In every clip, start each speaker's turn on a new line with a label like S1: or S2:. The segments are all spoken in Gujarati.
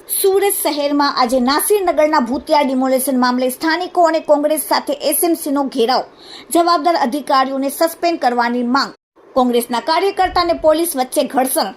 S1: સુરત શહેરમાં આજે નાસિરનગરના ભૂતિયા ડિમોલેશન મામલે સ્થાનિકો અને કોંગ્રેસ સાથે એસએમસીનો ઘેરાવ, જવાબદાર અધિકારીઓને સસ્પેન્ડ કરવાની માંગ, કોંગ્રેસના કાર્યકર્તા અને પોલીસ વચ્ચે ઘર્ષણ.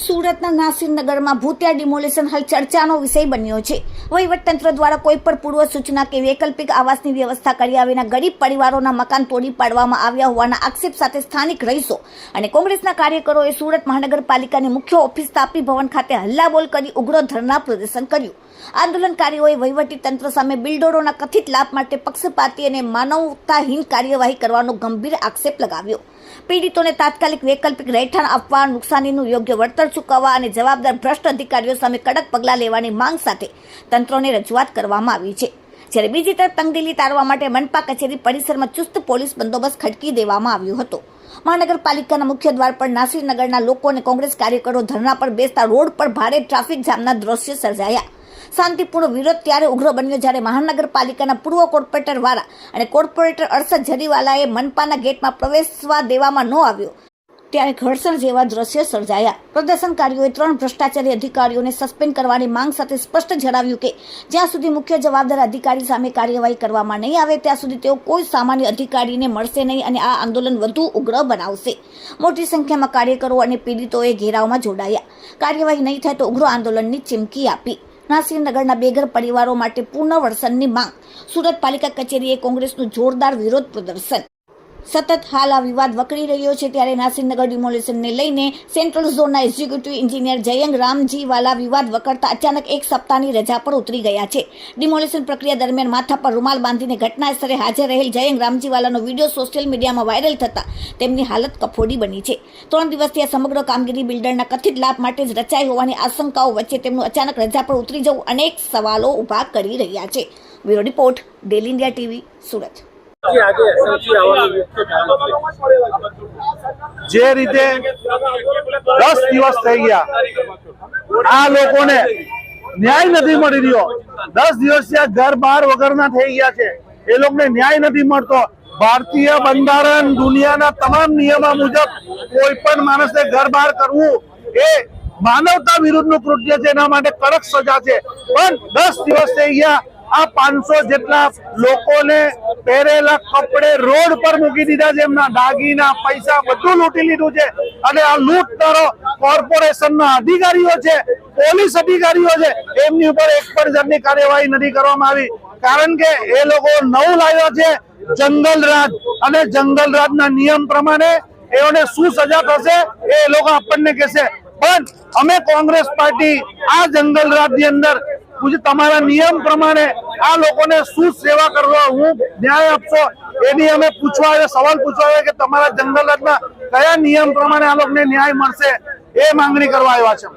S1: સુરતના નાસિરનગરમાં ભૂતિયા ડિમોલેશન હાલ ચર્ચાનો વિષય બન્યો છે. વહીવટતંત્ર દ્વારા કોઈ પણ પૂર્વ સૂચના કે વૈકલ્પિક આવાસની વ્યવસ્થા કર્યા વિના ગરીબ પરિવારોના મકાન તોડી પાડવામાં આવ્યા હોવાના આક્ષેપ સાથે સ્થાનિક રહીશો અને કોંગ્રેસના કાર્યકરોએ સુરત મહાનગરપાલિકાની મુખ્ય ઓફિસ તાપી ભવન ખાતે હલ્લાબોલ કરી ઉગ્ર ધરના પ્રદર્શન કર્યું. આંદોલનકારીઓએ વહીવટી તંત્ર સામે બિલ્ડરોના કથિત લાભ માટે પક્ષપાતી અને માનવતાહીન કાર્યવાહી કરવાનો ગંભીર આક્ષેપ લગાવ્યો. પીડિતોને તાત્કાલિક વૈકલ્પિક રહેઠાણ આપવા, નુકસાનીનું યોગ્ય વળતર ચૂકવવા અને જવાબદાર ભ્રષ્ટ અધિકારીઓ સામે કડક પગલાં લેવાની માંગ સાથે તંત્રોને રજૂઆત કરવામાં આવી છે. જ્યારે બીજી તરફ તંગદિલી તારવા માટે મનપા કચેરી પરિસરમાં ચુસ્ત પોલીસ બંદોબસ્ત ખડકી દેવામાં આવ્યો હતો. મહાનગરપાલિકાના મુખ્ય દ્વાર પર નાસિરનગરના લોકો અને કોંગ્રેસ કાર્યકરો ધરણા પર બેસતા રોડ પર ભારે ટ્રાફિક જામના દ્રશ્યો સર્જાયા. શાંતિપૂર્ણ વિરોધ ત્યારે ઉગ્ર બન્યો જ્યારે મહાનગરપાલિકાના પૂર્વ કોર્પોરેટર વાળા અને કોર્પોરેટર અરશદ જરીવાલાએ મનપાના ગેટમાં પ્રવેશવા દેવામાં ન આવ્યો ત્યારે ઘર્ષણ જેવા દ્રશ્યો સર્જાયા. પ્રદર્શનકારીઓએ 3 ભ્રષ્ટાચારી અધિકારીઓને સસ્પેન્ડ કરવાની માંગ સાથે સ્પષ્ટ જણાવ્યું કે જ્યાં સુધી મુખ્ય જવાબદાર અધિકારી સામે કાર્યવાહી કરવામાં નહીં આવે ત્યાં સુધી તેઓ કોઈ સામાન્ય અધિકારીને મળશે નહીં અને આ આંદોલન વધુ ઉગ્ર બનાવશે. મોટી સંખ્યામાં કાર્યકરો અને પીડિતોએ ઘેરાવમાં જોડાયા. કાર્યવાહી નહીં થાય તો ઉગ્ર આંદોલનની ચીમકી આપી. નાસિરનગરના બેઘર પરિવારો માટે પુનર્વસનની માંગ. સુરત પાલિકા કચેરીએ કોંગ્રેસનું જોરદાર વિરોધ પ્રદર્શન. સતત હાલ આ વિવાદ વકરી રહ્યો છે ત્યારે નાસિરનગર ડિમોલેશનને લઈને સેન્ટ્રલ ઝોનના એક્ઝિક્યુટિવ એન્જિનિયર જયંગ રામજીવાલા વિવાદ વકરતા અચાનક એક સપ્તાહની રજા પર ઉતરી ગયા છે. ડિમોલેશન પ્રક્રિયા દરમિયાન માથા પર રૂમાલ બાંધીને ઘટના સ્થળે હાજર રહેલ જયંગ રામજીવાલાનો વિડીયો સોશિયલ મીડિયામાં વાયરલ થતા તેમની હાલત કફોડી બની છે. 3 દિવસથી આ સમગ્ર કામગીરી બિલ્ડરના કથિત લાભ માટે જ રચાઈ હોવાની આશંકાઓ વચ્ચે તેમનું અચાનક રજા પર ઉતરી જવું અનેક સવાલો ઊભા કરી રહ્યા છે. Bureau report, daily India TV, Surat.
S2: જે રીતે 10 દિવસ થઈ ગયા આ લોકોને ન્યાય નથી મળી રહ્યો. 10 દિવસથી ઘર બહાર વગરના થઈ ગયા છે. એ લોકોને ન્યાય નથી મળતો. ભારતીય બંધારણ, દુનિયાના તમામ નિયમો મુજબ કોઈ પણ માણસને ઘર બહાર કરવું એ માનવતા વિરુદ્ધનું કૃત્ય છે. એના માટે કડક સજા છે. પણ 10 દિવસ થઈ ગયા આ 500 જેટલા લોકોને પહેરેલા કપડે રોડ પર મૂકી દીધા છે. એમના દાગીના, પૈસા બધું લૂંટી લીધું છે. અને આ લૂંટનારો કોર્પોરેશનના અધિકારીઓ છે, પોલીસ અધિકારીઓ છે, એમની ઉપર એક પણ જાતની કાર્યવાહી નથી કરવામાં આવી. કારણ કે એ લોકો નવું લાવ્યા છે જંગલ રાજ, અને જંગલ રાજના નિયમ પ્રમાણે એઓને શું સજા થશે એ લોકો આપણને કહેશે. પણ અમે કોંગ્રેસ પાર્ટી આ જંગલ રાજની અંદર તમારા નિયમ પ્રમાણે આ લોકોને શું સેવા કરવા, હું ન્યાય આપશો એની અમે સવાલ પૂછવા આવ્યા કે તમારા જંગલ રાજના કયા નિયમ પ્રમાણે આ લોકોને ન્યાય મળશે એ માંગણી કરવા આવ્યા છે.